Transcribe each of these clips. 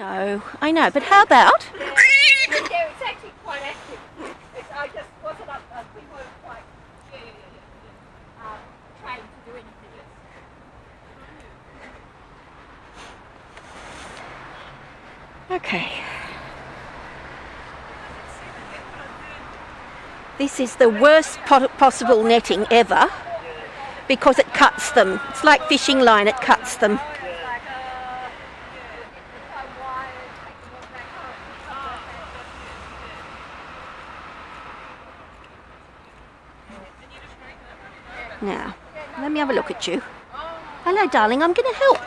I know, but how about? Yeah, it's actually quite active. I just wasn't up, we weren't quite trained to do anything else. Okay. This is the worst possible netting ever because it cuts them. It's like fishing line, it cuts them. Now, let me have a look at you. Hello, darling, I'm going to help.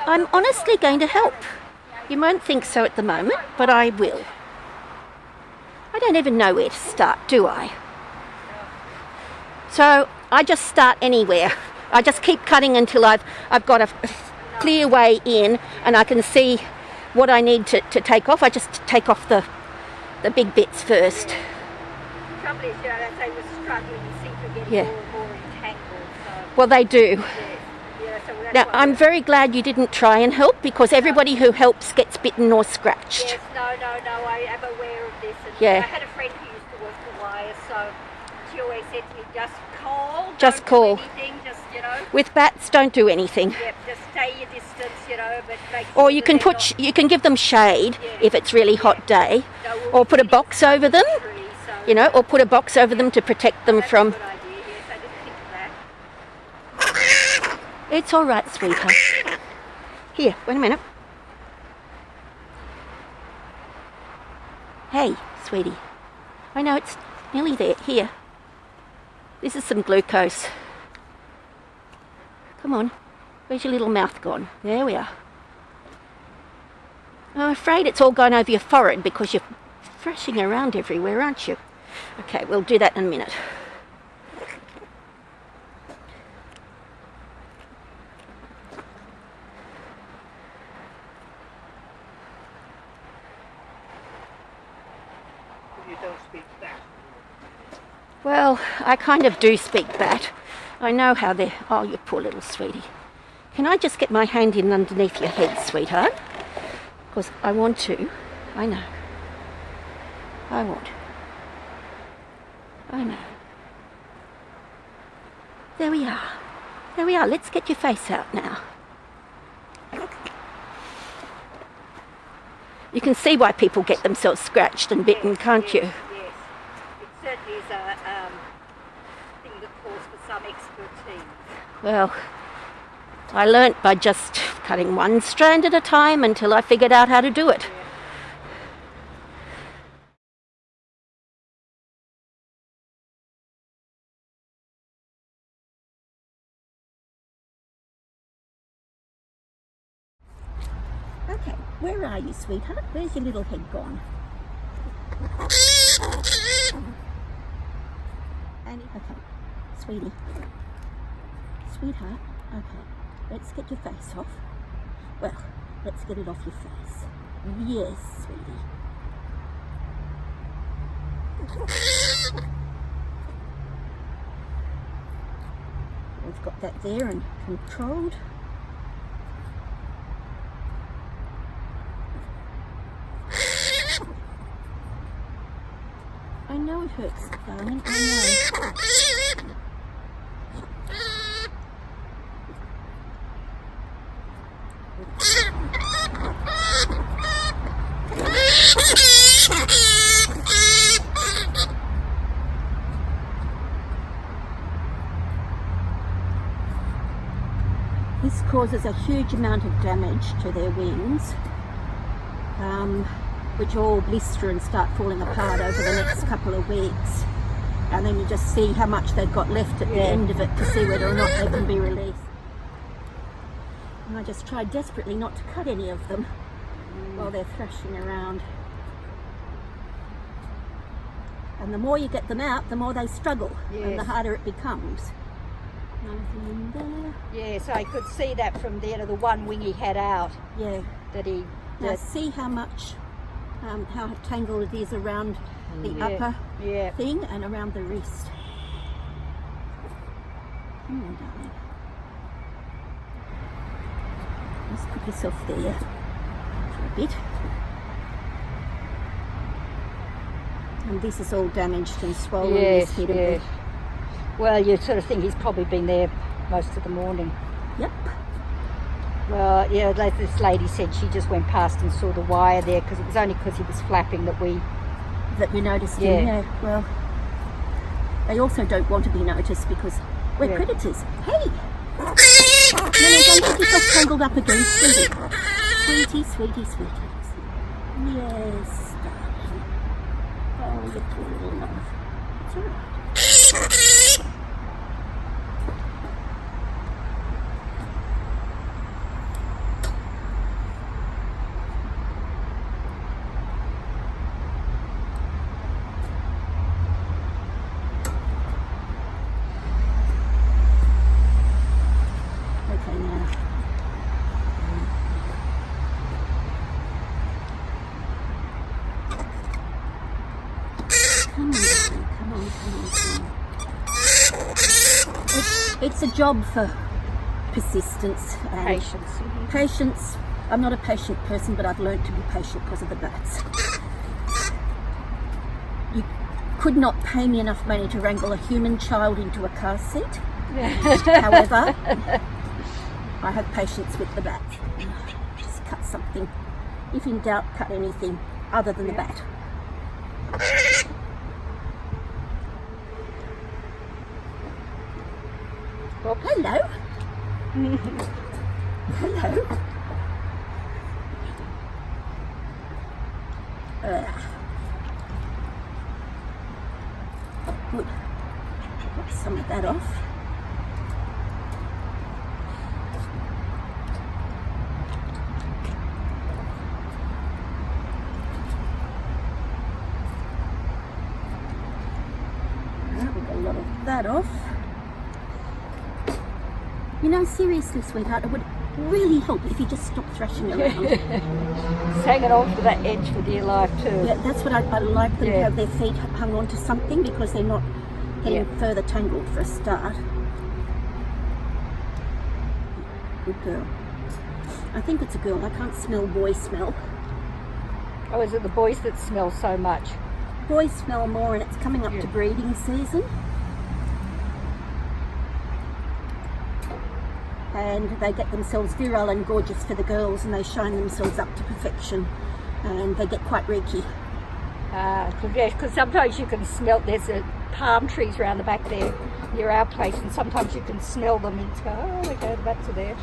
I'm honestly going to help. You won't think so at the moment, but I will. I don't even know where to start, do I? So I just start anywhere. I just keep cutting until I've got a clear way in and I can see what I need to take off. I just take off the big bits first. The trouble is, as they were struggling, you seem to get more and more entangled. So. Well, they do. So now, I'm very glad you didn't try and help because everybody who helps gets bitten or scratched. Yes, no, I am aware of this. And yeah. I had a friend who used to work the wire, so she always said to me, just call. Just call. Do anything, just, you know. With bats, don't do anything. Yep, just stay your distance, you know. But make or sure you can put, you can give them shade if it's really hot day, no, or put a box over them, you know, or put a box over them to protect them from. That's a good idea. Yes, I didn't think of that. It's all right, sweetheart. Here, wait a minute. Hey, sweetie. I know it's nearly there. Here. This is some glucose. Come on. Where's your little mouth gone? There we are. I'm afraid it's all gone over your forehead because you're thrashing around everywhere, aren't you? Okay, we'll do that in a minute. Well, I kind of do speak that. I know how they're... Oh, you poor little sweetie. Can I just get my hand in underneath your head, sweetheart? Because I want to. I know. I want. I know. There we are. There we are. Let's get your face out now. You can see why people get themselves scratched and bitten, can't you? Certainly is a thing that calls for some expertise. Well, I learnt by just cutting one strand at a time until I figured out how to do it. Okay, where are you, sweetheart? Where's your little head gone? Okay, sweetie. Sweetheart, okay, let's get your face off. Well, let's get it off your face. Yes, sweetie. We've got that there and controlled. I know it hurts, darling, I know. This causes a huge amount of damage to their wings, which all blister and start falling apart over the next couple of weeks. And then you just see how much they've got left at the end of it to see whether or not they can be released. And I just try desperately not to cut any of them while they're thrashing around. And the more you get them out, the more they struggle, and the harder it becomes. Nothing in there. Yes, I could see that from there, the one wing he had out. Yeah. That he... Now see how much, how tangled it is around the upper thing and around the wrist. Come on, darling. Just put yourself there. bit. And this is all damaged and swollen. Yes, this bit a yes. bit. Well, you sort of think he's probably been there most of the morning. Yep. Well, yeah, like this lady said, she just went past and saw the wire there because it was only because he was flapping that we... That you noticed Yeah. him, yeah. Well, they also don't want to be noticed because we're Yeah. predators. Hey! No, don't get yourself tangled up again, sweetie. Sweetie, sweetie, sweetie. Yes, darling. Oh, you poor little love. It's all right. Okay, now. Come on, darling. Come on, come on, come on. It's a job for persistence and Patience. patience. I'm not a patient person, but I've learned to be patient because of the bats. You could not pay me enough money to wrangle a human child into a car seat. However, I have patience with the bat. Just cut something. If in doubt, cut anything other than the bat. Well, Hello. Hello. Good. Put some of that off. We've got a lot of that off. You know, seriously, sweetheart, it would really help if you just stopped thrashing around. it's hanging on to that edge for dear life too. Yeah, that's what I like them to Yeah. have their feet hung onto something because they're not getting Yeah. further tangled for a start. Good girl. I think it's a girl. I can't smell boy smell. Oh, is it the boys that smell so much? Boys smell more and it's coming up Yeah. to breeding season. And they get themselves virile and gorgeous for the girls and they shine themselves up to perfection and they get quite reeky. Because sometimes you can smell, there's palm trees around the back there near our place, and sometimes you can smell them and go, oh, okay, the bats are there.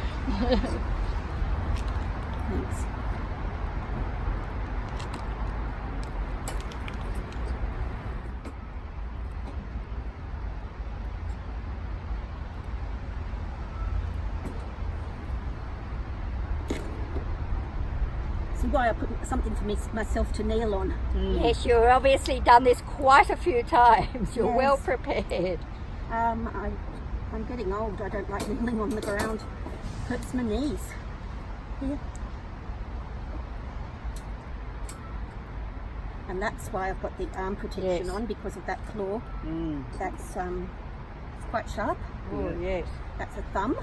Thanks. See why I put something for myself to kneel on. Yes, you've obviously done this quite a few times. You're Yes. well prepared. I'm getting old. I don't like kneeling on the ground. Hurts my knees. Here. And that's why I've got the arm protection Yes. on because of that claw. That's it's quite sharp. Oh, yes. That's a thumb.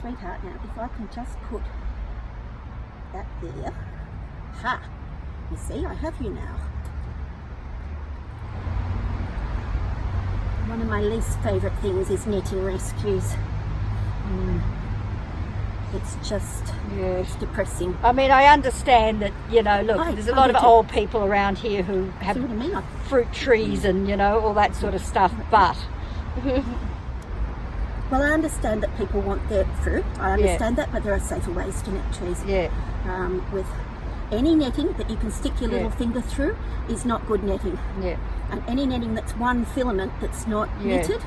Sweetheart, now if I can just put that there. Ha! You see, I have you now. One of my least favourite things is netting rescues. It's just Yes. depressing. I mean, I understand that, you know, look, I- there's a I lot do of too. old people around here who have See what I mean? fruit trees and, you know, all that sort of stuff, but Well, I understand that people want their fruit. I understand that, but there are safer ways to net trees. yeah, With any netting that you can stick your Yeah. little finger through is not good netting. yeah. And any netting that's one filament that's not Yeah. knitted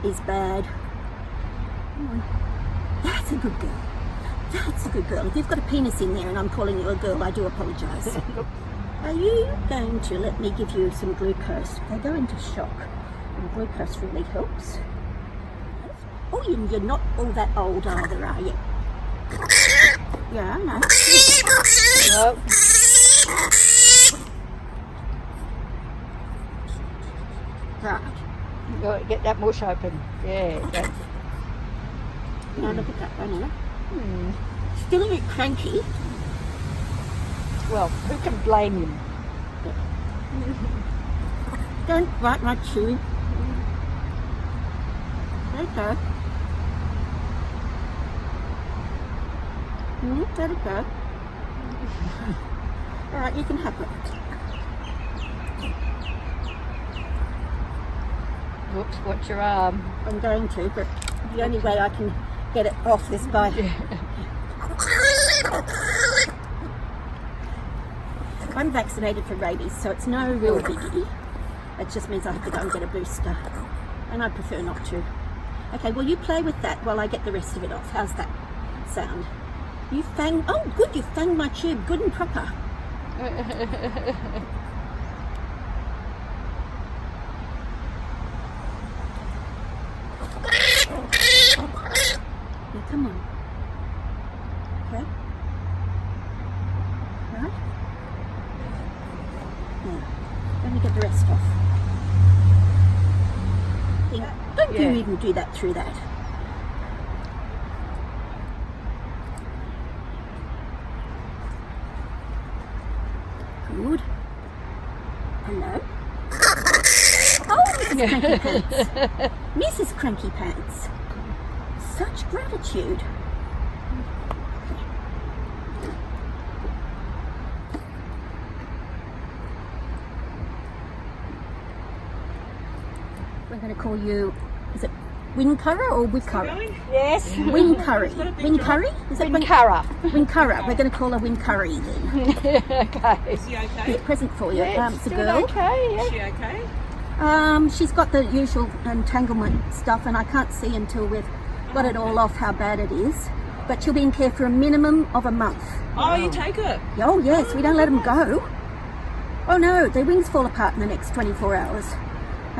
is bad. Come on. That's a good girl. That's a good girl. If you've got a penis in there and I'm calling you a girl, I do apologise. Are you going to let me give you some glucose? They go into shock, and glucose really helps. Oh, you're not all that old either, are you? Yeah, I know. Well, Right. you've got to get that mush open. Yeah, that's, Now look at that one, Anna. Still a bit cranky. Well, who can blame him? Don't bite my tube. There you go. Let it go. Alright, you can have it. Whoops, watch your arm. I'm going to, but the only way I can get it off is by... I'm vaccinated for rabies, so it's no real biggie. It just means I have to go and get a booster. And I prefer not to. Okay, well you play with that while I get the rest of it off. How's that sound? You fang... Oh, good, you fanged my tube. Good and proper. Yeah, come on. Okay. Right. Now, let me get the rest off. Don't you even do that through that. Good. Hello. Oh, Mrs. Cranky Pants. Mrs. Cranky Pants. Such gratitude. We're going to call you, is it Winkara or Wickara? Yes. Winkari. Winkari? Is it Winkara. Winkara. We're going to call her Winkari then. Okay. Is she okay? Yeah, present for you. Yeah, It's a still girl. okay, yeah. Is she okay? She's got the usual entanglement stuff, and I can't see until we've got it all off how bad it is. But she'll be in care for a minimum of a month. Oh, you take it? Oh yes, we don't let them go. Oh no, their wings fall apart in the next 24 hours.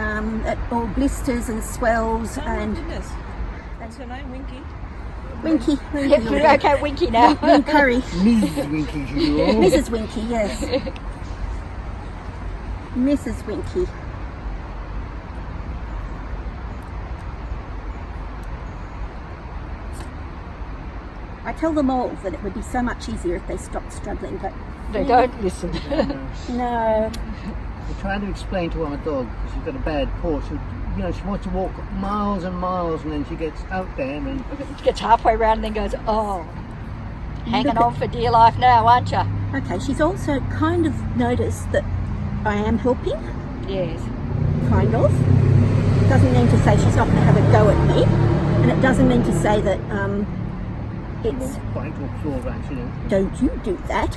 It all blisters and swells Oh, my and goodness. What's her name? Winky? Winky. Yeah, okay, Winky now. Winkari. Mrs Winkie, you all. Mrs Winkie, yes. Mrs Winkie. I tell them all that it would be so much easier if they stopped struggling, but They don't listen. no. We're trying to explain to our dog, because she's got a bad paw, so, you know, she wants to walk miles and miles, and then she gets out there and... Gets halfway around and then goes, oh, hanging on for dear life now, aren't you? Okay, she's also kind of noticed that I am helping, Yes. kind of. Doesn't mean to say she's not going to have a go at me, and it doesn't mean to say that it's Bite or claw rats, you know. don't you do that.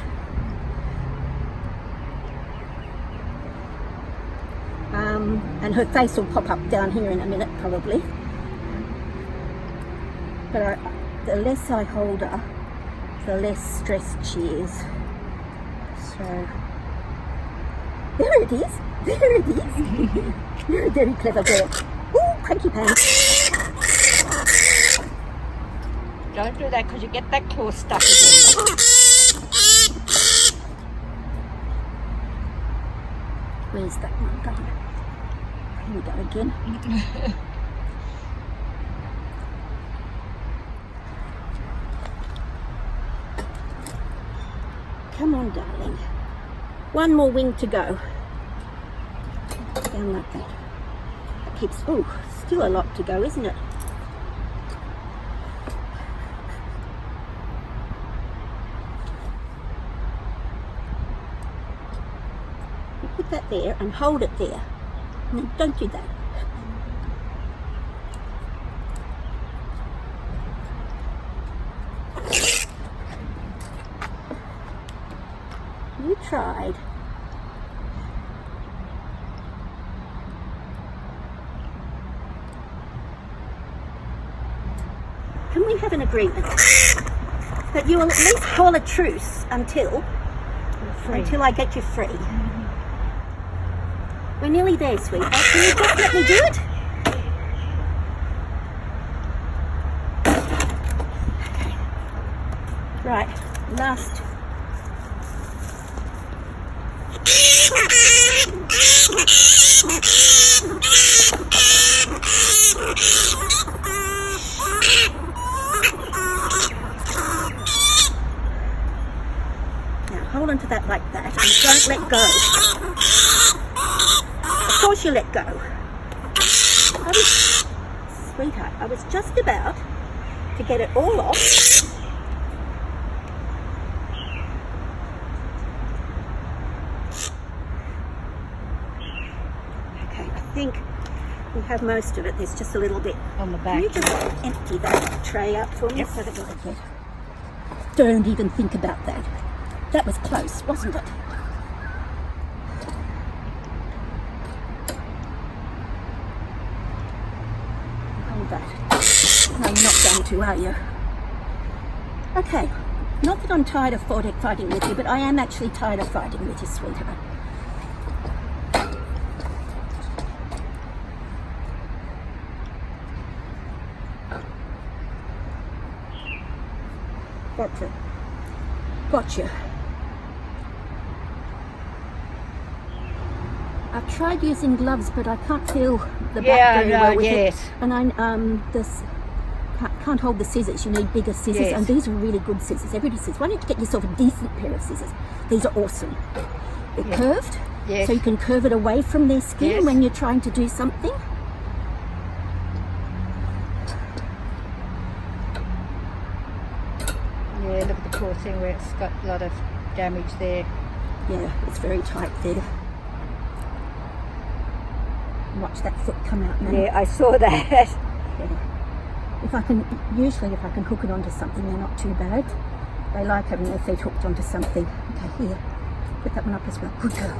And her face will pop up down here in a minute probably. But the less I hold her, the less stressed she is. So, there it is. There it is. You're a very clever girl. Ooh, cranky pants. Don't do that because you get that claw stuck again. Where's that one gone? Here we go again. Come on, darling. One more wing to go. Down like that. That keeps, oh, still a lot to go, isn't it? You put that there and hold it there. No, don't do that. You tried. Can we have an agreement that you will at least call a truce until I get you free? We're nearly there, sweetheart. Can you just let me do it? Okay. Right, last. Now hold onto that like that and don't let go. Of course you let go. Sweetheart, I was just about to get it all off. Okay, I think we have most of it. There's just a little bit On the Can back. you just empty that tray out for me Yep. so that I get. Don't even think about that. That was close, wasn't it? Hold that. No, you're not going to, are you? Okay. Not that I'm tired of fighting with you, but I am actually tired of fighting with you, sweetheart. Gotcha. Gotcha. I've tried using gloves, but I can't feel the back Yeah, very no, well with yes. it. And I can't hold the scissors. You need bigger scissors, Yes. and these are really good scissors. Everybody says, why don't you get yourself a decent pair of scissors? These are awesome. They're curved, Yes. so you can curve it away from their skin Yes. when you're trying to do something. Yeah, look at the poor thing where it's got a lot of damage there. Yeah, it's very tight there. Watch that foot come out now. Yeah, I saw that. Yeah. If I can hook it onto something, they're not too bad. They like having their feet hooked onto something. Okay, here. Put that one up as well. Good girl.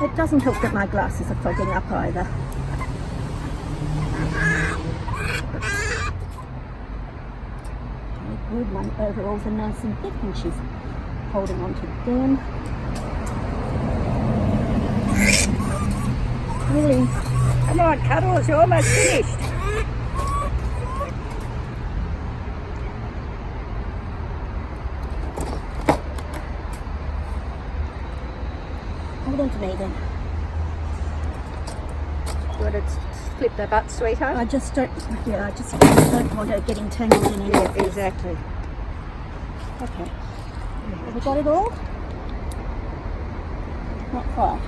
It doesn't help that my glasses are fogging up either. Okay, good. My overalls are nice and thick and she's holding on to them. Really? Come on, Cuddles, you're almost finished. Hold on to me then. You want to flip the butt, sweetheart? I just don't want her getting tangled in any of this. Exactly. Okay. Have we got it all? Not quite.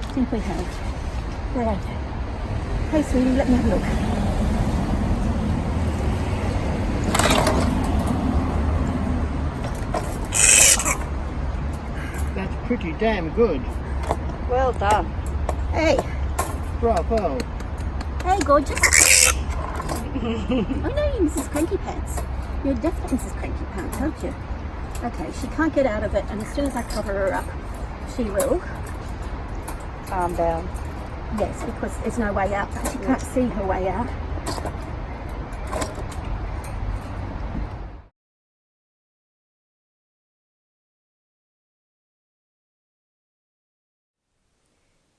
I think we have. Right. Hey sweetie, let me have a look. That's pretty damn good. Well done. Hey. Bravo. Hey, gorgeous. I know you, Mrs. Cranky Pants. You're definitely Mrs. Cranky Pants, aren't you? Okay, she can't get out of it, and as soon as I cover her up, she will. Calm down. Yes, because there's no way out. She can't see her way out.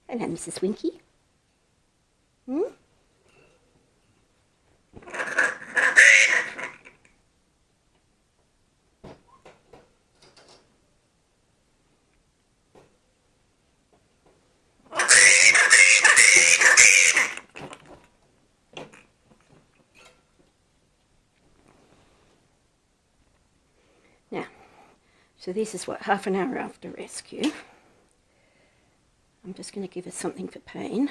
Hello, Mrs. Winkie. Now, so this is what, half an hour after rescue. I'm just going to give her something for pain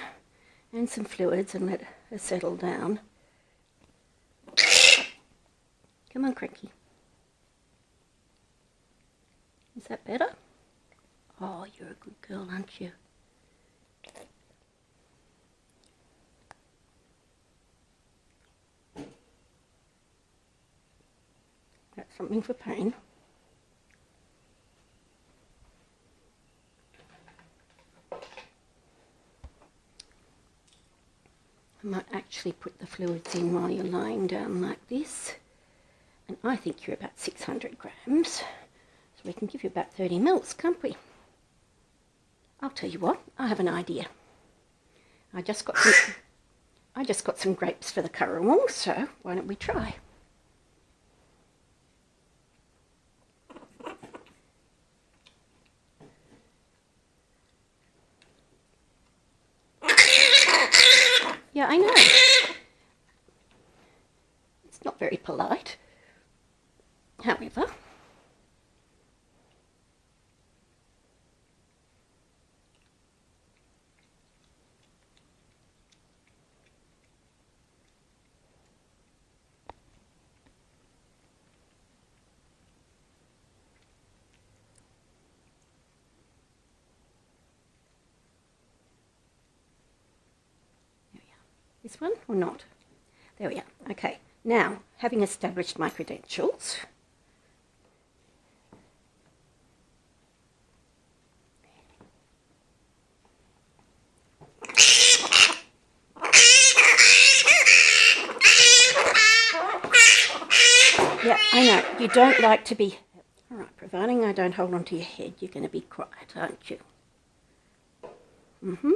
and some fluids and let her settle down. Come on, Cranky. Is that better? Oh, you're a good girl, aren't you? That's something for pain. I might actually put the fluids in while you're lying down like this. And I think you're about 600 grams. So we can give you about 30 mils, can't we? I'll tell you what, I have an idea. I just got some grapes for the currawong, so why don't we try? Yeah, I know. Not very polite. However, this one or not? There we are. Okay, now having established my credentials, yeah, I know, you don't like to be, all right, providing I don't hold on to your head, you're going to be quiet, aren't you? Mm-hmm.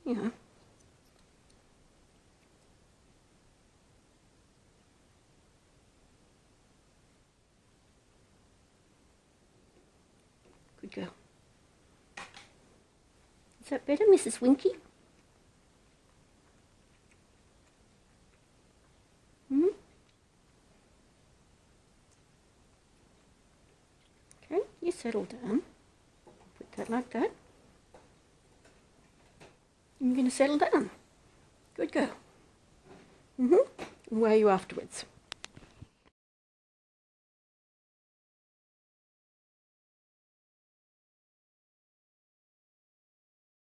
Yeah. Good girl. Is that better, Mrs Winkie? Hmm? Okay, you settle down. Put that like that. You're going to settle down. Good girl. Where are you afterwards?